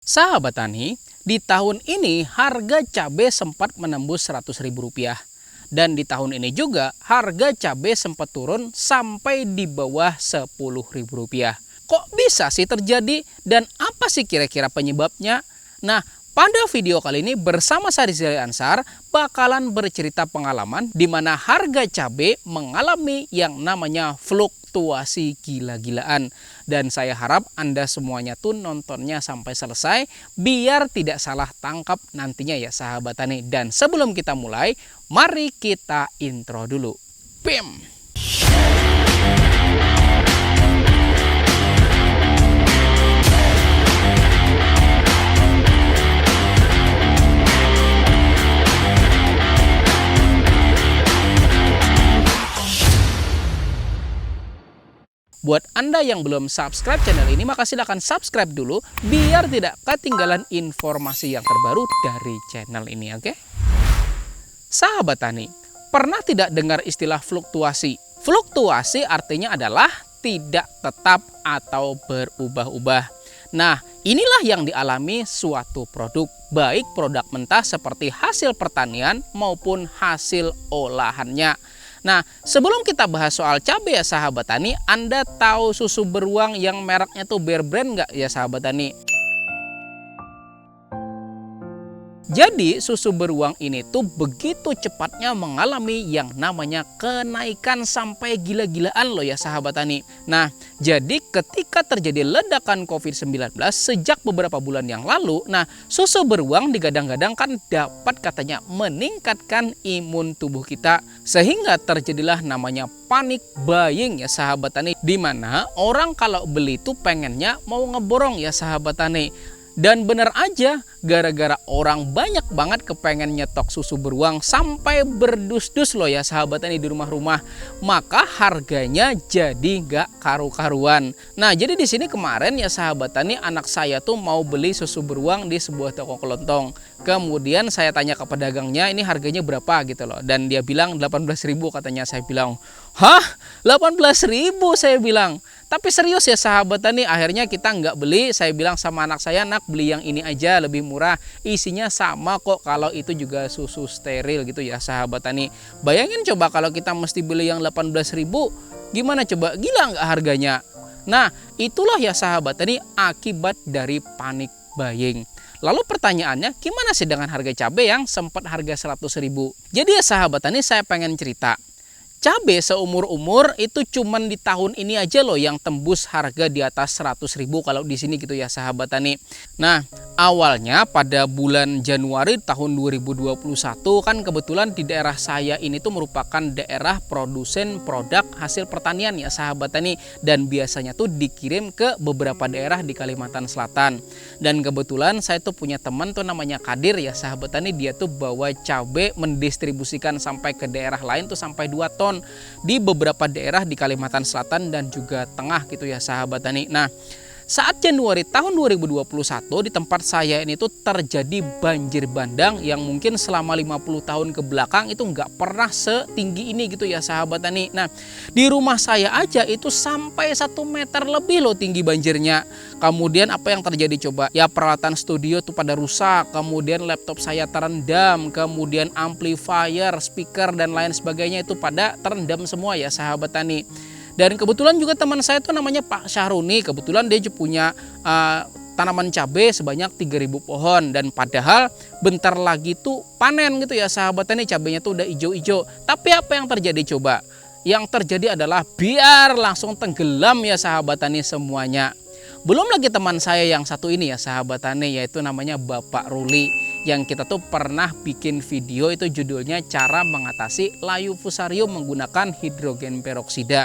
Sahabat Tani, di tahun ini harga cabai sempat menembus Rp100.000. Dan di tahun ini juga harga cabai sempat turun sampai di bawah Rp10.000. Kok bisa sih terjadi dan apa sih kira-kira penyebabnya? Nah, pada video kali ini bersama saya Rizal Ansar bakalan bercerita pengalaman di mana harga cabai mengalami yang namanya fluktuasi gila-gilaan. Dan saya harap Anda semuanya tuh nontonnya sampai selesai biar tidak salah tangkap nantinya ya sahabat tani. Dan sebelum kita mulai, mari kita intro dulu. Pim! Buat Anda yang belum subscribe channel ini, maka silahkan subscribe dulu biar tidak ketinggalan informasi yang terbaru dari channel ini, oke? Sahabat Tani, pernah tidak dengar istilah fluktuasi? Fluktuasi artinya adalah tidak tetap atau berubah-ubah. Nah, inilah yang dialami suatu produk, baik produk mentah seperti hasil pertanian maupun hasil olahannya. Nah, sebelum kita bahas soal cabai ya sahabat tani, Anda tahu susu beruang yang mereknya tuh Bear Brand nggak ya sahabat tani? Jadi susu beruang ini tuh begitu cepatnya mengalami yang namanya kenaikan sampai gila-gilaan loh ya sahabat tani. Nah, jadi ketika terjadi ledakan COVID-19 sejak beberapa bulan yang lalu, nah susu beruang digadang-gadang kan dapat katanya meningkatkan imun tubuh kita. Sehingga terjadilah namanya panic buying ya sahabat tani. Dimana orang kalau beli tuh pengennya mau ngeborong ya sahabat tani. Dan bener aja, gara-gara orang banyak banget kepengen nyetok susu beruang sampai berdus-dus loh ya sahabat tani di rumah-rumah, maka harganya jadi nggak karu-karuan. Nah, jadi di sini kemarin ya sahabat tani, anak saya tuh mau beli susu beruang di sebuah toko kelontong. Kemudian saya tanya ke pedagangnya, ini harganya berapa gitu loh. Dan dia bilang 18.000 katanya. Saya bilang, hah? 18.000 saya bilang. Tapi serius ya sahabat tani, akhirnya kita nggak beli. Saya bilang sama anak saya, nak beli yang ini aja lebih murah. Isinya sama kok, kalau itu juga susu steril gitu ya sahabat tani. Bayangin coba kalau kita mesti beli yang 18.000, gimana coba? Gila nggak harganya? Nah, itulah ya sahabat tani akibat dari panic buying. Lalu pertanyaannya, gimana sih dengan harga cabai yang sempat harga 100.000? Jadi ya sahabat tani, saya pengen cerita. Cabai seumur-umur itu cuman di tahun ini aja loh yang tembus harga di atas 100.000 kalau di sini gitu ya sahabat tani. Nah, awalnya pada bulan Januari tahun 2021 kan kebetulan di daerah saya ini tuh merupakan daerah produsen produk hasil pertanian ya sahabat tani, dan biasanya tuh dikirim ke beberapa daerah di Kalimantan Selatan. Dan kebetulan saya tuh punya teman tuh namanya Kadir ya sahabat tani, dia tuh bawa cabai mendistribusikan sampai ke daerah lain tuh sampai 2 ton di beberapa daerah di Kalimantan Selatan dan juga Tengah gitu ya sahabat tani. Nah, saat Januari tahun 2021 di tempat saya ini tuh terjadi banjir bandang yang mungkin selama 50 tahun ke belakang itu nggak pernah setinggi ini gitu ya sahabat tani. Nah, di rumah saya aja itu sampai 1 meter lebih loh tinggi banjirnya. Kemudian apa yang terjadi coba? Ya peralatan studio tuh pada rusak, kemudian laptop saya terendam, kemudian amplifier, speaker dan lain sebagainya itu pada terendam semua ya sahabat tani. Dan kebetulan juga teman saya tuh namanya Pak Syahruni, kebetulan dia punya tanaman cabai sebanyak 3.000 pohon, dan padahal bentar lagi tuh panen gitu ya sahabat tani, cabainya tuh udah hijau-hijau. Tapi apa yang terjadi coba? Yang terjadi adalah biar langsung tenggelam ya sahabat tani semuanya. Belum lagi teman saya yang satu ini ya sahabat tani, yaitu namanya Bapak Ruli, yang kita tuh pernah bikin video itu judulnya cara mengatasi layu fusarium menggunakan hidrogen peroksida.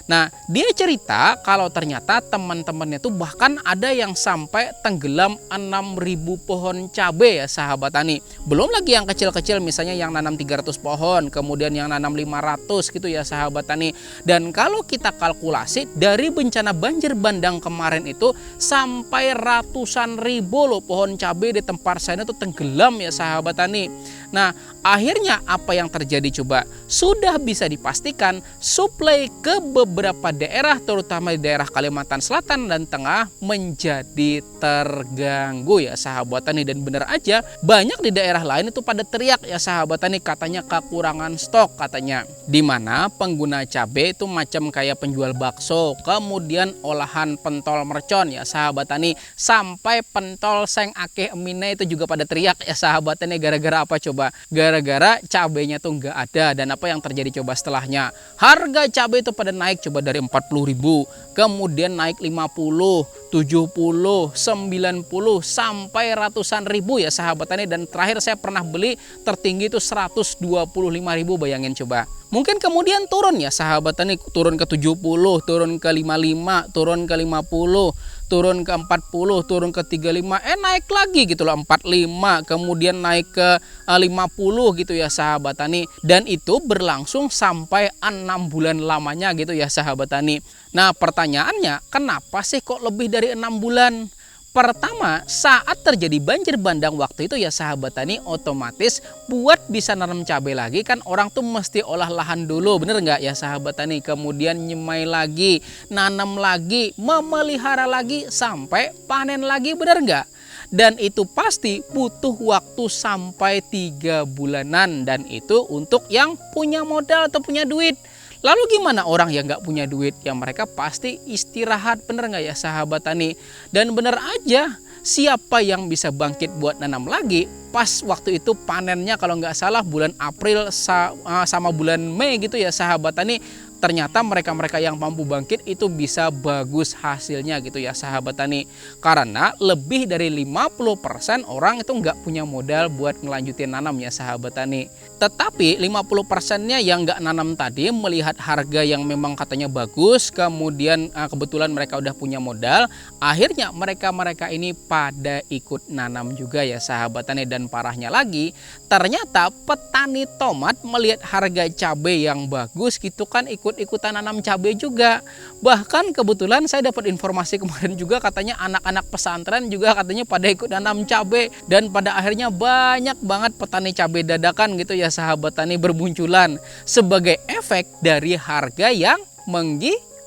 Nah, dia cerita kalau ternyata teman-temannya tuh bahkan ada yang sampai tenggelam 6.000 pohon cabai ya sahabat tani. Belum lagi yang kecil-kecil, misalnya yang nanam 300 pohon, kemudian yang nanam 500 gitu ya sahabat tani. Dan kalau kita kalkulasi dari bencana banjir bandang kemarin itu sampai ratusan ribu loh pohon cabai di tempat saya itu tenggelam ya sahabat tani. Nah, akhirnya apa yang terjadi coba? Sudah bisa dipastikan suplai ke beberapa beberapa daerah terutama di daerah Kalimantan Selatan dan Tengah menjadi terganggu ya sahabat tani. Dan benar aja banyak di daerah lain itu pada teriak ya sahabat tani, katanya kekurangan stok katanya. Dimana pengguna cabai itu macam kayak penjual bakso, kemudian olahan pentol mercon ya sahabat tani, sampai pentol seng akeh emine itu juga pada teriak ya sahabat tani. Gara-gara apa coba? Gara-gara cabainya tuh nggak ada. Dan apa yang terjadi coba setelahnya? Harga cabai itu pada naik coba dari 40.000, kemudian naik 50, 70, 90 sampai ratusan ribu ya sahabat tani. Dan terakhir saya pernah beli tertinggi itu 125.000, bayangin coba. Mungkin kemudian turun ya sahabat tani, turun ke 70, turun ke 55, turun ke 50, turun ke 40, turun ke 35, naik lagi gitu loh 45, kemudian naik ke 50 gitu ya sahabat tani. Dan itu berlangsung sampai 6 bulan lamanya gitu ya sahabat tani. Nah pertanyaannya, kenapa sih kok lebih dari 6 bulan? Pertama, saat terjadi banjir bandang waktu itu ya sahabat tani, otomatis buat bisa nanam cabai lagi kan orang tuh mesti olah lahan dulu, bener nggak ya sahabat tani? Kemudian nyemai lagi, nanam lagi, memelihara lagi, sampai panen lagi, bener nggak? Dan itu pasti butuh waktu sampai 3 bulanan, dan itu untuk yang punya modal atau punya duit. Lalu gimana orang yang nggak punya duit? Ya mereka pasti istirahat, bener nggak ya sahabat tani? Dan bener aja, siapa yang bisa bangkit buat nanam lagi pas waktu itu panennya kalau nggak salah bulan April sama bulan Mei gitu ya sahabat tani. Ternyata mereka-mereka yang mampu bangkit itu bisa bagus hasilnya gitu ya sahabat tani. Karena lebih dari 50% orang itu nggak punya modal buat ngelanjutin nanam ya sahabat tani. Tetapi 50%-nya yang nggak nanam tadi melihat harga yang memang katanya bagus, kemudian kebetulan mereka udah punya modal, akhirnya mereka-mereka ini pada ikut nanam juga ya sahabat tani. Dan parahnya lagi, ternyata petani tomat melihat harga cabai yang bagus gitu kan ikut-ikutan nanam cabai juga. Bahkan kebetulan saya dapat informasi kemarin juga, katanya anak-anak pesantren juga katanya pada ikut nanam cabai. Dan pada akhirnya banyak banget petani cabai dadakan gitu ya sahabat tani bermunculan sebagai efek dari harga yang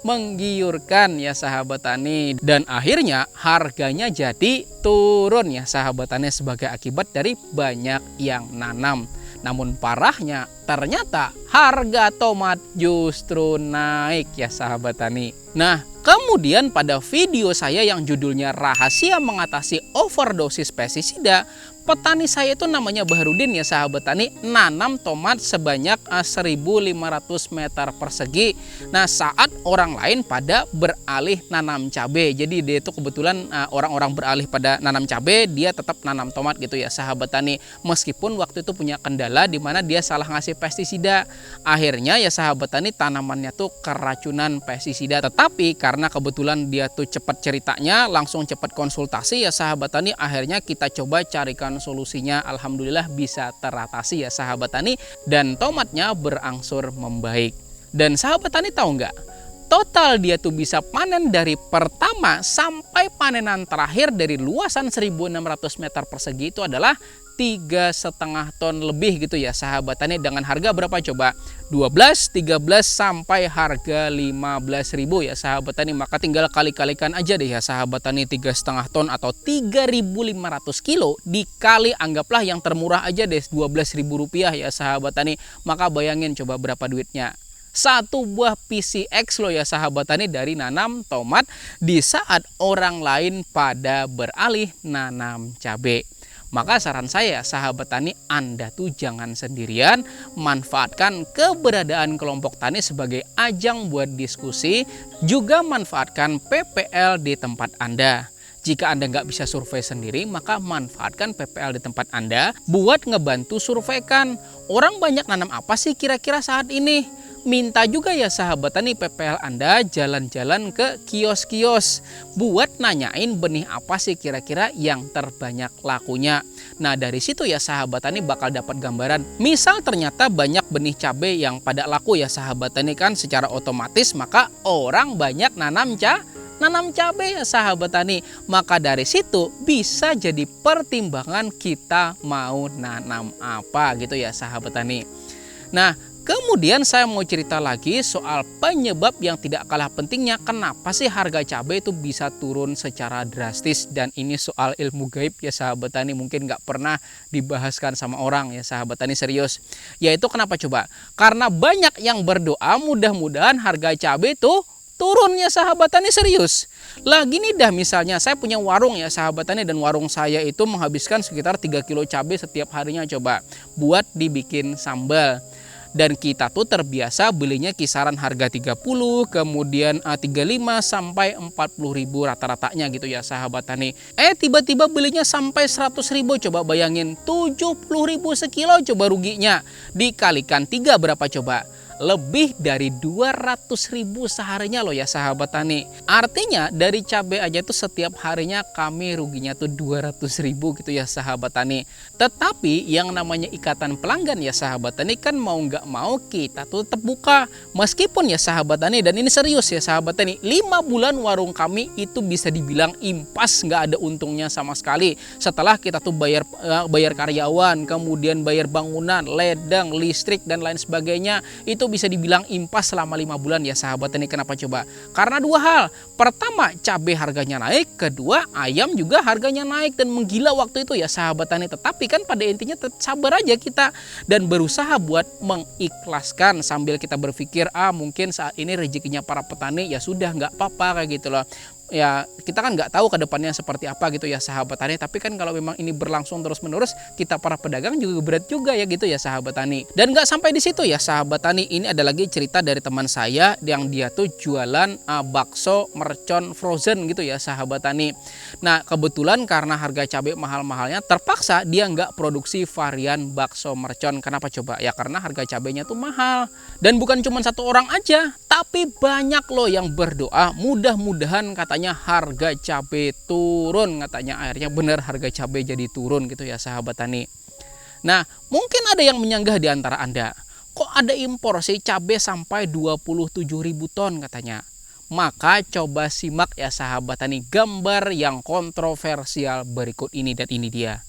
menggiurkan ya sahabat tani. Dan akhirnya harganya jadi turun ya sahabat tani sebagai akibat dari banyak yang nanam. Namun parahnya ternyata harga tomat justru naik ya sahabat tani. Nah kemudian pada video saya yang judulnya Rahasia Mengatasi Overdosis Pestisida, petani saya itu namanya Baharudin ya sahabat tani, nanam tomat sebanyak 1.500 meter persegi. Nah saat orang lain pada beralih nanam cabai. Jadi dia itu kebetulan orang-orang beralih pada nanam cabai, dia tetap nanam tomat gitu ya sahabat tani. Meskipun waktu itu punya kendala di mana dia salah ngasih pestisida. Akhirnya ya sahabat tani tanamannya tuh keracunan pestisida. Tetapi karena kebetulan dia tuh cepat ceritanya, langsung cepat konsultasi ya sahabat tani, akhirnya kita coba carikan solusinya. Alhamdulillah bisa teratasi ya sahabat tani, dan tomatnya berangsur membaik. Dan sahabat tani tahu nggak, total dia tuh bisa panen dari pertama sampai panenan terakhir dari luasan 1.600 meter persegi itu adalah 3,5 ton lebih gitu ya sahabat tani. Dengan harga berapa coba? 12, 13 sampai harga 15.000 ya sahabat tani. Maka tinggal kali-kalikan aja deh ya sahabat tani, 3,5 ton atau 3.500 kilo dikali, anggaplah yang termurah aja deh 12.000 rupiah ya sahabat tani. Maka bayangin coba berapa duitnya. Satu buah PCX loh ya sahabat tani dari nanam tomat di saat orang lain pada beralih nanam cabai. Maka saran saya sahabat tani, Anda tuh jangan sendirian, manfaatkan keberadaan kelompok tani sebagai ajang buat diskusi, juga manfaatkan PPL di tempat Anda. Jika Anda nggak bisa survei sendiri, maka manfaatkan PPL di tempat Anda buat ngebantu surveikan. Orang banyak nanam apa sih kira-kira saat ini? Minta juga ya sahabat tani PPL Anda jalan-jalan ke kios-kios buat nanyain benih apa sih kira-kira yang terbanyak lakunya. Nah dari situ ya sahabat tani bakal dapat gambaran. Misal ternyata banyak benih cabai yang pada laku ya sahabat tani, kan secara otomatis maka orang banyak nanam cabai ya sahabat tani. Maka dari situ bisa jadi pertimbangan kita mau nanam apa gitu ya sahabat tani. Nah Kemudian saya mau cerita lagi soal penyebab yang tidak kalah pentingnya kenapa sih harga cabai itu bisa turun secara drastis. Dan ini soal ilmu gaib ya sahabat tani, mungkin nggak pernah dibahaskan sama orang ya sahabat tani, serius. Yaitu kenapa coba? Karena banyak yang berdoa mudah-mudahan harga cabai itu turun ya sahabat tani, serius. Lah gini dah, misalnya saya punya warung ya sahabat tani, dan warung saya itu menghabiskan sekitar 3 kilo cabai setiap harinya coba buat dibikin sambal. Dan kita tuh terbiasa belinya kisaran harga 30, kemudian 35 sampai 40 ribu rata-ratanya gitu ya sahabat tani. Tiba-tiba belinya sampai 100 ribu, coba bayangin 70 ribu sekilo, coba ruginya. Dikalikan 3 berapa coba? Lebih dari 200 ribu seharinya loh ya sahabat tani. Artinya dari cabai aja tuh setiap harinya kami ruginya tuh 200 ribu gitu ya sahabat tani. Tetapi yang namanya ikatan pelanggan ya sahabat tani, kan mau nggak mau kita tuh tetap buka. Meskipun ya sahabat tani, dan ini serius ya sahabat tani, 5 bulan warung kami itu bisa dibilang impas, nggak ada untungnya sama sekali. Setelah kita tuh bayar karyawan, kemudian bayar bangunan, ledeng, listrik dan lain sebagainya, itu bisa dibilang impas selama 5 bulan ya sahabat tani. Kenapa coba? Karena 2 hal. Pertama, cabai harganya naik, kedua ayam juga harganya naik dan menggila waktu itu ya sahabat tani. Tetapi kan pada intinya tetap sabar aja kita dan berusaha buat mengikhlaskan sambil kita berpikir mungkin saat ini rezekinya para petani, ya sudah nggak apa-apa kayak gitu loh. Ya kita kan nggak tahu ke depannya seperti apa gitu ya sahabat tani, tapi kan kalau memang ini berlangsung terus menerus, kita para pedagang juga berat juga ya gitu ya sahabat tani. Dan nggak sampai di situ ya sahabat tani, ini ada lagi cerita dari teman saya yang dia tuh jualan bakso mercon frozen gitu ya sahabat tani. Nah kebetulan karena harga cabai mahal-mahalnya, terpaksa dia nggak produksi varian bakso mercon. Kenapa coba? Ya karena harga cabainya tuh mahal. Dan bukan cuma 1 orang aja, tapi banyak loh yang berdoa mudah-mudahan katanya harga cabai turun, katanya akhirnya benar harga cabai jadi turun gitu ya sahabat tani. Nah mungkin ada yang menyanggah di antara Anda, kok ada impor sih cabai sampai 27.000 ton katanya. Maka coba simak ya sahabat tani gambar yang kontroversial berikut ini, dan ini dia.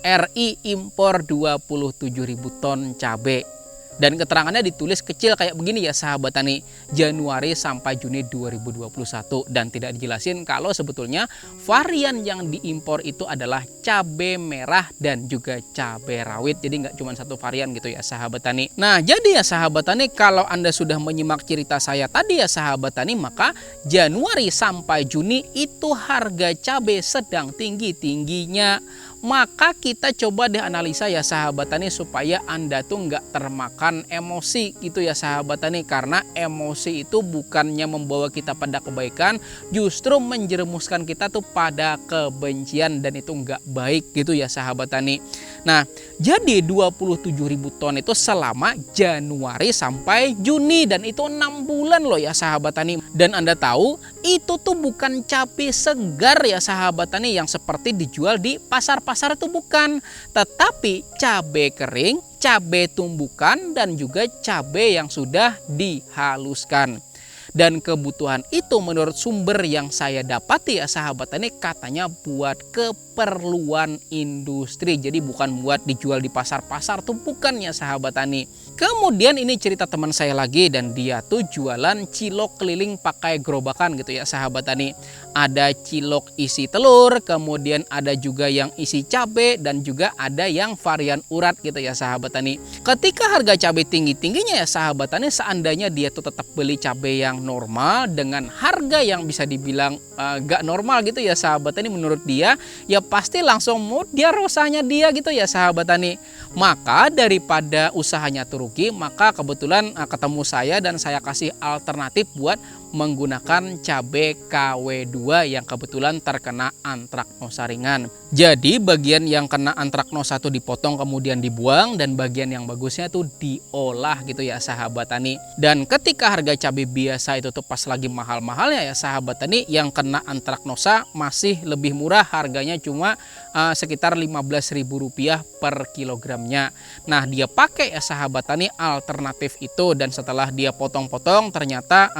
RI impor 27.000 ton cabai. Dan keterangannya ditulis kecil kayak begini ya sahabat tani, Januari sampai Juni 2021, dan tidak dijelasin kalau sebetulnya varian yang diimpor itu adalah cabai merah dan juga cabai rawit. Jadi nggak cuma 1 varian gitu ya sahabat tani. Nah jadi ya sahabat tani, kalau Anda sudah menyimak cerita saya tadi ya sahabat tani, maka Januari sampai Juni itu harga cabai sedang tinggi-tingginya. Maka kita coba deh analisa ya sahabat tani, supaya Anda tuh nggak termakan emosi gitu ya sahabat tani. Karena emosi itu bukannya membawa kita pada kebaikan, justru menjerumuskan kita tuh pada kebencian, dan itu nggak baik gitu ya sahabat tani. Nah jadi 27.000 ton itu selama Januari sampai Juni, dan itu 6 bulan loh ya sahabat tani. Dan Anda tahu itu tuh bukan cabai segar ya sahabat tani yang seperti dijual di pasar-pasar, itu bukan, tetapi cabai kering, cabai tumbukan, dan juga cabai yang sudah dihaluskan. Dan kebutuhan itu menurut sumber yang saya dapati ya sahabat tani, katanya buat keperluan industri. Jadi bukan buat dijual di pasar-pasar tuh, bukan ya sahabat tani. Kemudian ini cerita teman saya lagi, dan dia tuh jualan cilok keliling pakai gerobakan gitu ya sahabat tani. Ada cilok isi telur, kemudian ada juga yang isi cabai, dan juga ada yang varian urat gitu ya sahabat tani. Ketika harga cabai tinggi-tingginya ya sahabat tani, seandainya dia tuh tetap beli cabai yang normal dengan harga yang bisa dibilang gak normal gitu ya sahabat tani, menurut dia ya pasti langsung dia rosanya dia gitu ya sahabat tani. Maka daripada usahanya tuh rugi, maka kebetulan ketemu saya dan saya kasih alternatif buat menggunakan cabai KW2 yang kebetulan terkena antraknosa ringan. Jadi bagian yang kena antraknosa itu dipotong kemudian dibuang, dan bagian yang bagusnya tuh diolah gitu ya sahabat tani. Dan ketika harga cabai biasa itu tuh pas lagi mahal-mahalnya ya sahabat tani, yang kena antraknosa masih lebih murah, harganya cuma sekitar Rp15.000 per kilogramnya. Nah dia pakai ya sahabat tani alternatif itu, dan setelah dia potong-potong ternyata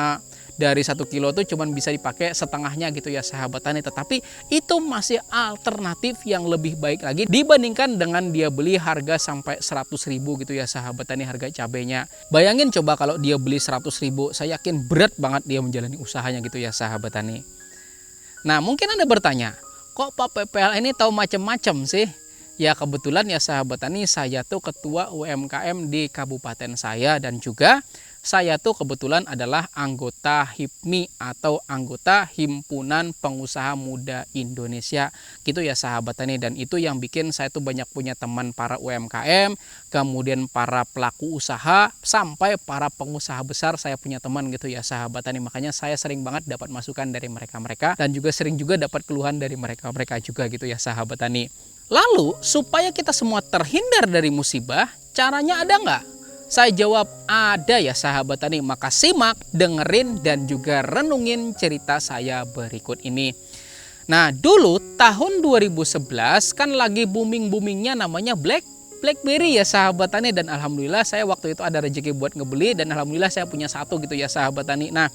dari 1 kilo tuh cuman bisa dipakai setengahnya gitu ya sahabat tani. Tetapi itu masih alternatif yang lebih baik lagi dibandingkan dengan dia beli harga sampai 100.000 gitu ya sahabat tani harga cabenya. Bayangin coba kalau dia beli 100.000, saya yakin berat banget dia menjalani usahanya gitu ya sahabat tani. Nah mungkin Anda bertanya, kok Pak PPL ini tahu macam-macam sih? Ya kebetulan ya sahabat tani, saya tuh ketua UMKM di kabupaten saya, dan juga saya tuh kebetulan adalah anggota HIPMI atau anggota Himpunan Pengusaha Muda Indonesia gitu ya sahabat tani. Dan itu yang bikin saya tuh banyak punya teman para UMKM, kemudian para pelaku usaha, sampai para pengusaha besar saya punya teman gitu ya sahabat tani. Makanya saya sering banget dapat masukan dari mereka-mereka, dan juga sering juga dapat keluhan dari mereka-mereka juga gitu ya sahabat tani. Lalu supaya kita semua terhindar dari musibah, caranya ada nggak? Saya jawab ada ya sahabat tani. Maka simak, dengerin, dan juga renungin cerita saya berikut ini. Nah dulu tahun 2011 kan lagi booming-boomingnya namanya BlackBerry ya sahabat tani. Dan alhamdulillah saya waktu itu ada rezeki buat ngebeli, dan alhamdulillah saya punya satu gitu ya sahabat tani. Nah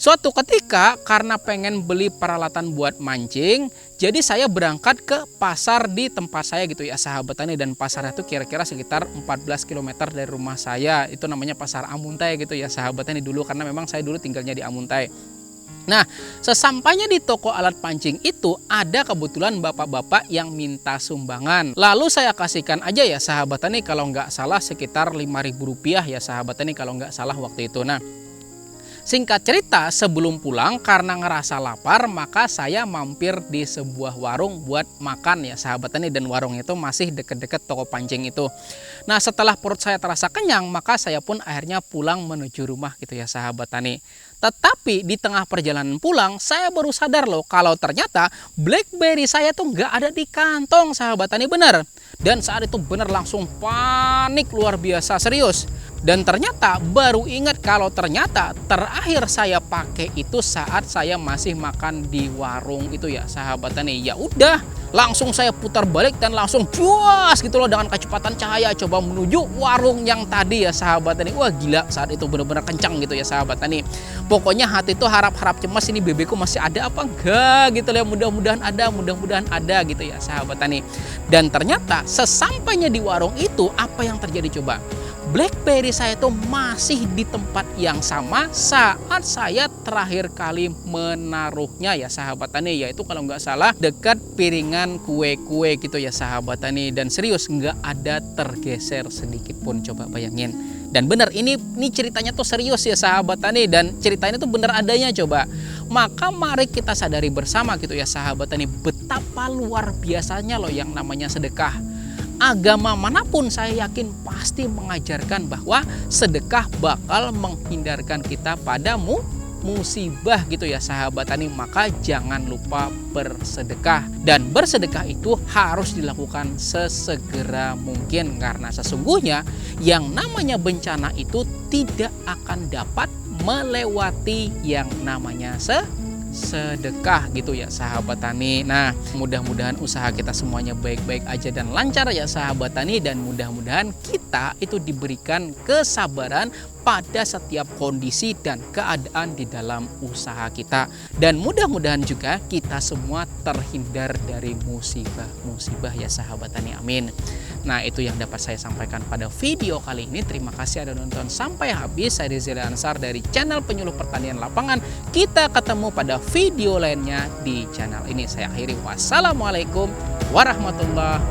suatu ketika karena pengen beli peralatan buat mancing, jadi saya berangkat ke pasar di tempat saya gitu ya sahabat tani. Dan pasarnya itu kira-kira sekitar 14 km dari rumah saya. Itu namanya Pasar Amuntai gitu ya sahabat tani dulu, karena memang saya dulu tinggalnya di Amuntai. Nah sesampainya di toko alat pancing itu ada kebetulan bapak-bapak yang minta sumbangan. Lalu saya kasihkan aja ya sahabat tani, kalau nggak salah sekitar Rp5.000 ya sahabat tani kalau nggak salah waktu itu. Nah singkat cerita, sebelum pulang karena ngerasa lapar, maka saya mampir di sebuah warung buat makan ya sahabat tani. Dan warung itu masih deket-deket toko pancing itu. Nah setelah perut saya terasa kenyang, maka saya pun akhirnya pulang menuju rumah gitu ya sahabat tani. Tetapi di tengah perjalanan pulang, saya baru sadar loh kalau ternyata BlackBerry saya tuh nggak ada di kantong sahabat tani, bener. Dan saat itu bener langsung panik luar biasa, serius. Dan ternyata baru ingat kalau ternyata terakhir saya pakai itu saat saya masih makan di warung itu ya sahabat tani. Ya udah, langsung saya putar balik dan langsung puas gitu loh dengan kecepatan cahaya coba menuju warung yang tadi ya sahabat tani. Wah gila, saat itu benar-benar kencang gitu ya sahabat tani. Pokoknya hati tuh harap-harap cemas, ini bebekku masih ada apa enggak gitu loh. Mudah-mudahan ada gitu ya sahabat tani. Dan ternyata sesampainya di warung itu, apa yang terjadi coba? BlackBerry saya itu masih di tempat yang sama saat saya terakhir kali menaruhnya ya sahabat tani, yaitu kalau nggak salah dekat piringan kue-kue gitu ya sahabat tani. Dan serius nggak ada tergeser sedikit pun, coba bayangin. Dan benar ini ceritanya tuh serius ya sahabat tani, dan ceritanya tuh bener adanya coba. Maka mari kita sadari bersama gitu ya sahabat tani, betapa luar biasanya loh yang namanya sedekah. Agama manapun saya yakin pasti mengajarkan bahwa sedekah bakal menghindarkan kita pada musibah gitu ya sahabat tani. Maka jangan lupa bersedekah, dan bersedekah itu harus dilakukan sesegera mungkin, karena sesungguhnya yang namanya bencana itu tidak akan dapat melewati yang namanya sedekah gitu ya sahabat tani. Nah mudah-mudahan usaha kita semuanya baik-baik aja dan lancar ya sahabat tani, dan mudah-mudahan kita itu diberikan kesabaran pada setiap kondisi dan keadaan di dalam usaha kita, dan mudah-mudahan juga kita semua terhindar dari musibah ya sahabat tani, amin. Nah itu yang dapat saya sampaikan pada video kali ini. Terima kasih ada nonton sampai habis. Saya Rizal Ansar dari channel Penyuluh Pertanian Lapangan. Kita ketemu pada video lainnya di channel ini. Saya akhiri, wassalamualaikum warahmatullahi